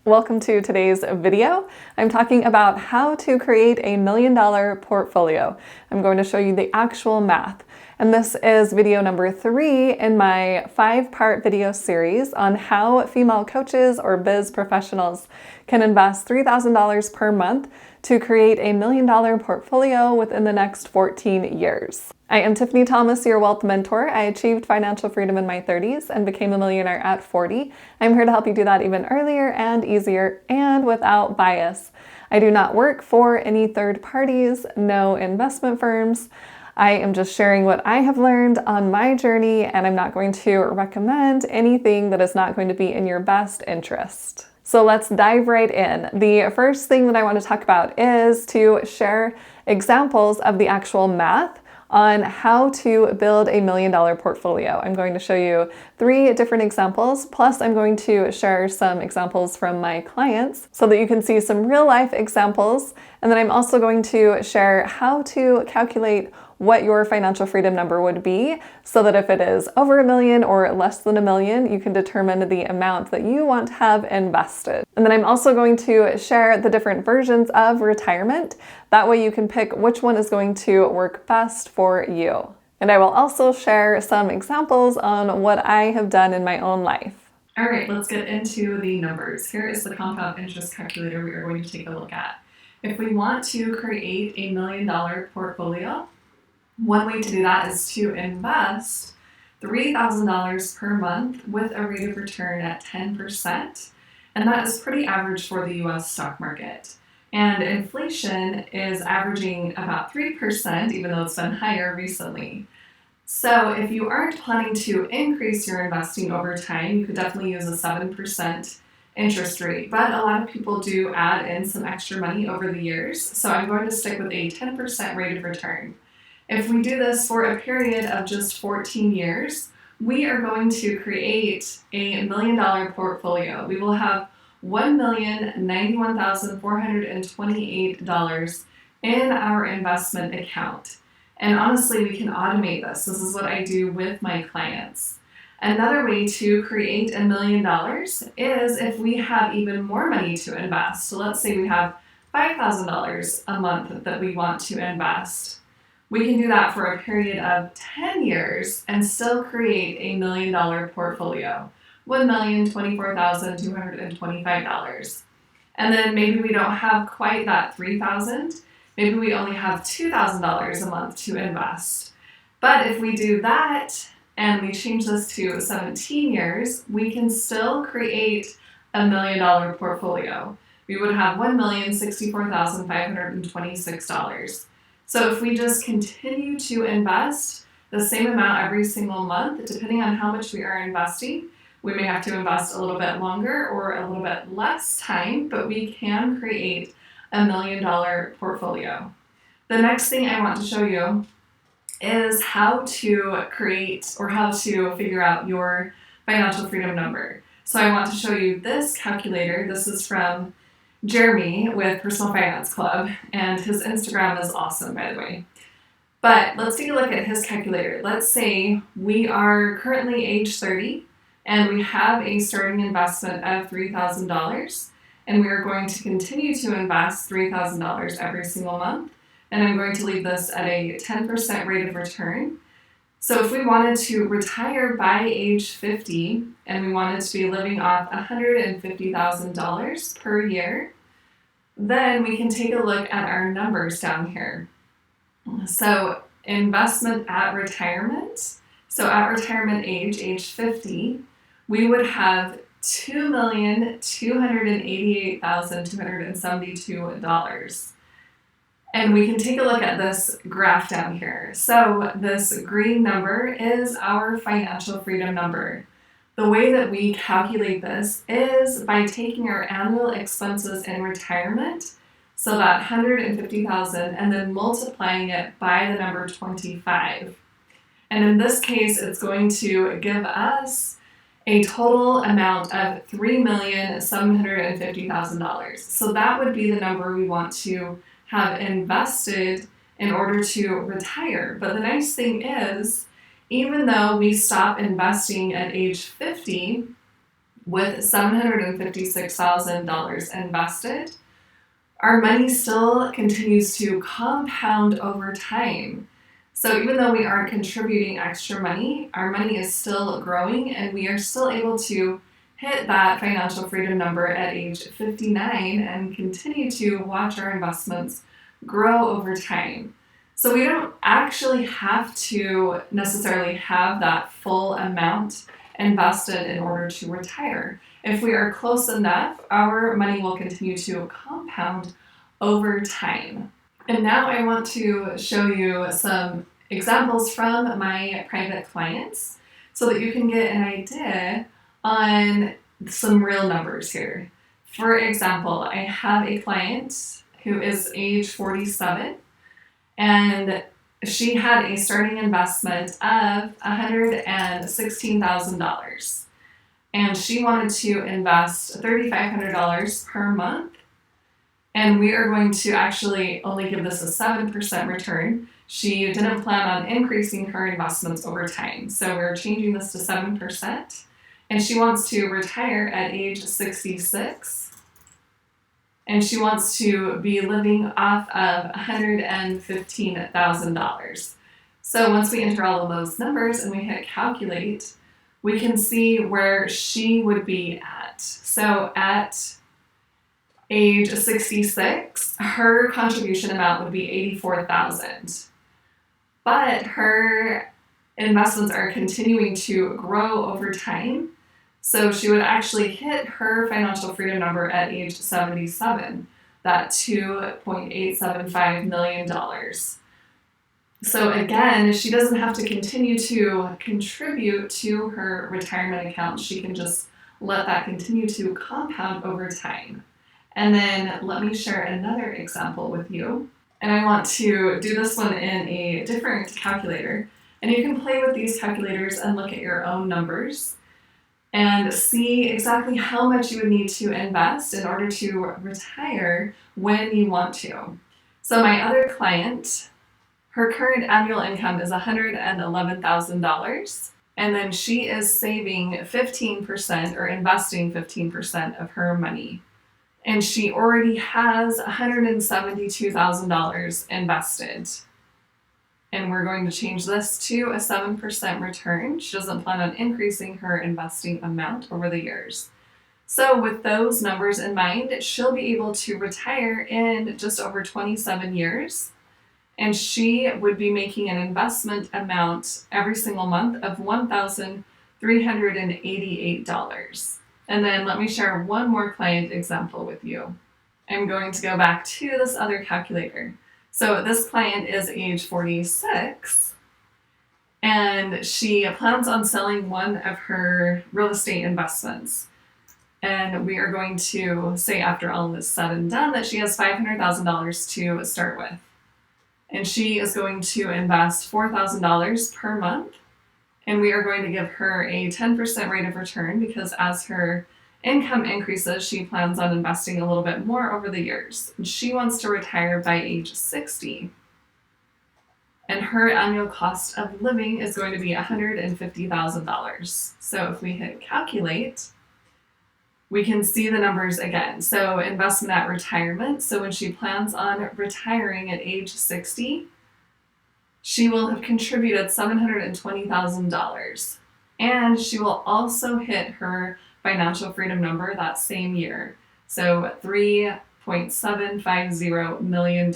Welcome to today's video. I'm talking about how to create a $1 million portfolio. I'm going to show you the actual math. And this is video number 3 in my 5-part video series on how female coaches or biz professionals can invest $3,000 per month to create a $1 million portfolio within the next 14 years. I am Tiffany Thomas, your wealth mentor. I achieved financial freedom in my 30s and became a millionaire at 40. I'm here to help you do that even earlier and easier and without bias. I do not work for any third parties, no investment firms. I am just sharing what I have learned on my journey, and I'm not going to recommend anything that is not going to be in your best interest. So let's dive right in. The first thing that I want to talk about is to share examples of the actual math on how to build a $1 million portfolio. I'm going to show you 3 different examples, plus I'm going to share some examples from my clients so that you can see some real life examples. And then I'm also going to share how to calculate what your financial freedom number would be so that if it is over $1 million or less than $1 million, you can determine the amount that you want to have invested. And then I'm also going to share the different versions of retirement. That way you can pick which one is going to work best for you. And I will also share some examples on what I have done in my own life. All right, let's get into the numbers. Here is the compound interest calculator we are going to take a look at. If we want to create a $1 million portfolio, one way to do that is to invest $3,000 per month with a rate of return at 10%. And that is pretty average for the US stock market. And inflation is averaging about 3%, even though it's been higher recently. So if you aren't planning to increase your investing over time, you could definitely use a 7% interest rate. But a lot of people do add in some extra money over the years. So I'm going to stick with a 10% rate of return. If we do this for a period of just 14 years, we are going to create a $1 million portfolio. We will have $1,091,428 in our investment account. And honestly, we can automate this. This is what I do with my clients. Another way to create $1 million is if we have even more money to invest. So let's say we have $5,000 a month that we want to invest. We can do that for a period of 10 years and still create a $1 million portfolio, $1,024,225. And then maybe we don't have quite that $3,000. Maybe we only have $2,000 a month to invest. But if we do that and we change this to 17 years, we can still create a $1 million portfolio. We would have $1,064,526. So if we just continue to invest the same amount every single month, depending on how much we are investing, we may have to invest a little bit longer or a little bit less time, but we can create a $1 million portfolio. The next thing I want to show you is how to create or how to figure out your financial freedom number. So I want to show you this calculator. This is from Jeremy with Personal Finance Club, and his Instagram is awesome, by the way. But let's take a look at his calculator. Let's say we are currently age 30 and we have a starting investment of $3,000, and we are going to continue to invest $3,000 every single month, and I'm going to leave this at a 10% rate of return. So if we wanted to retire by age 50 and we wanted to be living off $150,000 per year, then we can take a look at our numbers down here. So investment at retirement. So at retirement age 50, we would have $2,288,272. And we can take a look at this graph down here. So this green number is our financial freedom number. The way that we calculate this is by taking our annual expenses in retirement, so that $150,000, and then multiplying it by the number 25. And in this case, it's going to give us a total amount of $3,750,000. So that would be the number we want to have invested in order to retire. But the nice thing is, even though we stop investing at age 50, with $756,000 invested, our money still continues to compound over time. So even though we aren't contributing extra money, our money is still growing and we are still able to hit that financial freedom number at age 59 and continue to watch our investments grow over time. So we don't actually have to necessarily have that full amount invested in order to retire. If we are close enough, our money will continue to compound over time. And now I want to show you some examples from my private clients so that you can get an idea on some real numbers here. For example, I have a client who is age 47 and she had a starting investment of $116,000 and she wanted to invest $3,500 per month. And we are going to actually only give this a 7% return. She didn't plan on increasing her investments over time. So we're changing this to 7%. And she wants to retire at age 66. And she wants to be living off of $115,000. So once we enter all of those numbers and we hit calculate, we can see where she would be at. So at age 66, her contribution amount would be $84,000. But her investments are continuing to grow over time. So she would actually hit her financial freedom number at age 77, that $2.875 million. So again, she doesn't have to continue to contribute to her retirement account. She can just let that continue to compound over time. And then let me share another example with you. And I want to do this one in a different calculator. And you can play with these calculators and look at your own numbers and see exactly how much you would need to invest in order to retire when you want to. So my other client, her current annual income is $111,000. And then she is saving 15% or investing 15% of her money. And she already has $172,000 invested. And we're going to change this to a 7% return. She doesn't plan on increasing her investing amount over the years. So with those numbers in mind, she'll be able to retire in just over 27 years. And she would be making an investment amount every single month of $1,388. And then let me share one more client example with you. I'm going to go back to this other calculator. So this client is age 46, and she plans on selling one of her real estate investments. And we are going to say after all of this said and done that she has $500,000 to start with. And she is going to invest $4,000 per month. And we are going to give her a 10% rate of return because as her income increases, she plans on investing a little bit more over the years. And she wants to retire by age 60. And her annual cost of living is going to be $150,000. So if we hit calculate, we can see the numbers again. So investment at retirement. So when she plans on retiring at age 60, she will have contributed $720,000. And she will also hit her financial freedom number that same year. So $3.750 million.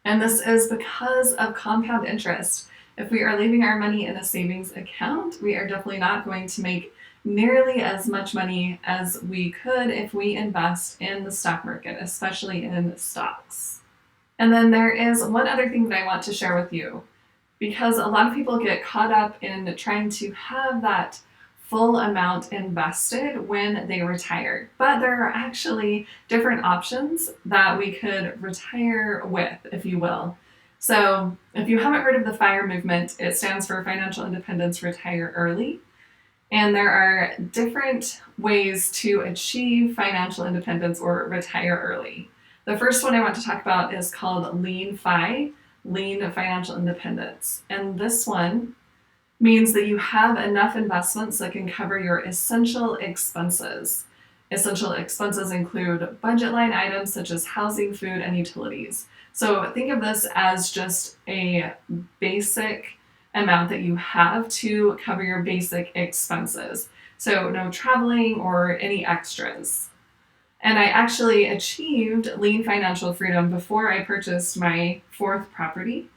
And this is because of compound interest. If we are leaving our money in a savings account, we are definitely not going to make nearly as much money as we could if we invest in the stock market, especially in stocks. And then there is one other thing that I want to share with you, because a lot of people get caught up in trying to have that full amount invested when they retire. But there are actually different options that we could retire with, if you will. So if you haven't heard of the FIRE movement, it stands for Financial Independence Retire Early. And there are different ways to achieve financial independence or retire early. The first one I want to talk about is called Lean Financial Independence. And this one means that you have enough investments that can cover your essential expenses. Essential expenses include budget line items such as housing, food, and utilities. So think of this as just a basic amount that you have to cover your basic expenses. So no traveling or any extras. And I actually achieved lean financial freedom before I purchased my fourth property.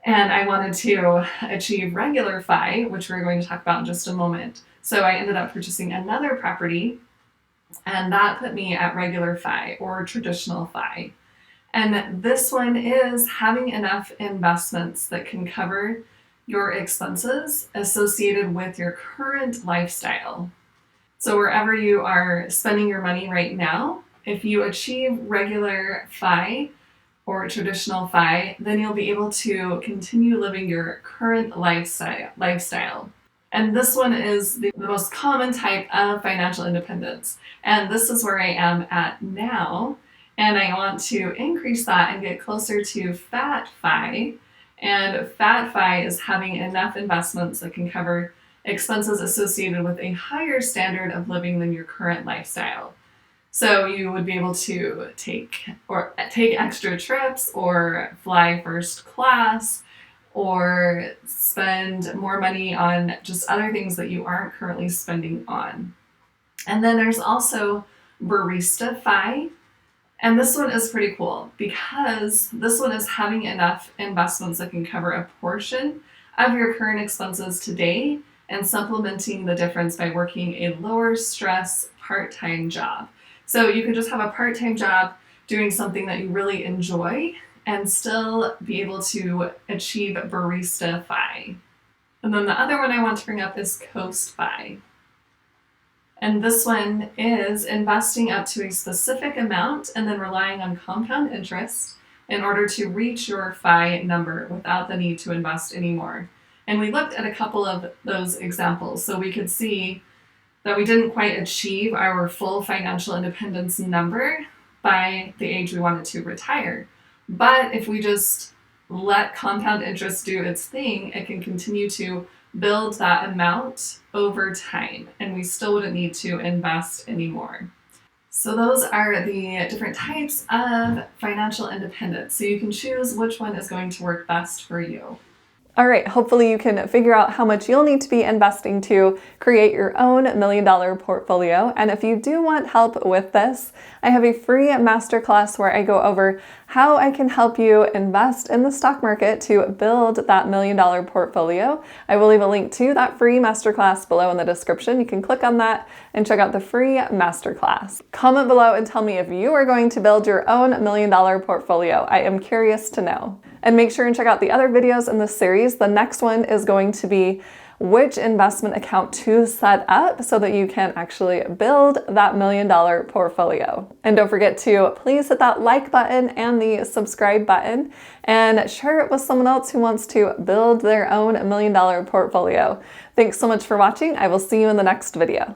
And I wanted to achieve regular FI, which we're going to talk about in just a moment. So I ended up purchasing another property, and that put me at regular FI or traditional FI. And this one is having enough investments that can cover your expenses associated with your current lifestyle. So wherever you are spending your money right now, if you achieve regular FI or traditional FI, then you'll be able to continue living your current lifestyle. And this one is the most common type of financial independence. And this is where I am at now. And I want to increase that and get closer to fat FI. And fat FI is having enough investments that can cover expenses associated with a higher standard of living than your current lifestyle. So you would be able to take extra trips or fly first class or spend more money on just other things that you aren't currently spending on. And then there's also barista FI. And this one is pretty cool because this one is having enough investments that can cover a portion of your current expenses today and supplementing the difference by working a lower stress part-time job. So you can just have a part-time job doing something that you really enjoy and still be able to achieve barista FI. And then the other one I want to bring up is Coast FI. And this one is investing up to a specific amount and then relying on compound interest in order to reach your FI number without the need to invest anymore. And we looked at a couple of those examples. So we could see that we didn't quite achieve our full financial independence number by the age we wanted to retire. But if we just let compound interest do its thing, it can continue to build that amount over time, and we still wouldn't need to invest anymore. So those are the different types of financial independence. So you can choose which one is going to work best for you. All right, hopefully you can figure out how much you'll need to be investing to create your own $1 million portfolio. And if you do want help with this, I have a free masterclass where I go over how I can help you invest in the stock market to build that $1 million portfolio. I will leave a link to that free masterclass below in the description. You can click on that and check out the free masterclass. Comment below and tell me if you are going to build your own $1 million portfolio. I am curious to know. And make sure and check out the other videos in this series. The next one is going to be which investment account to set up so that you can actually build that $1 million portfolio. And don't forget to please hit that like button and the subscribe button and share it with someone else who wants to build their own $1 million portfolio. Thanks so much for watching. I will see you in the next video.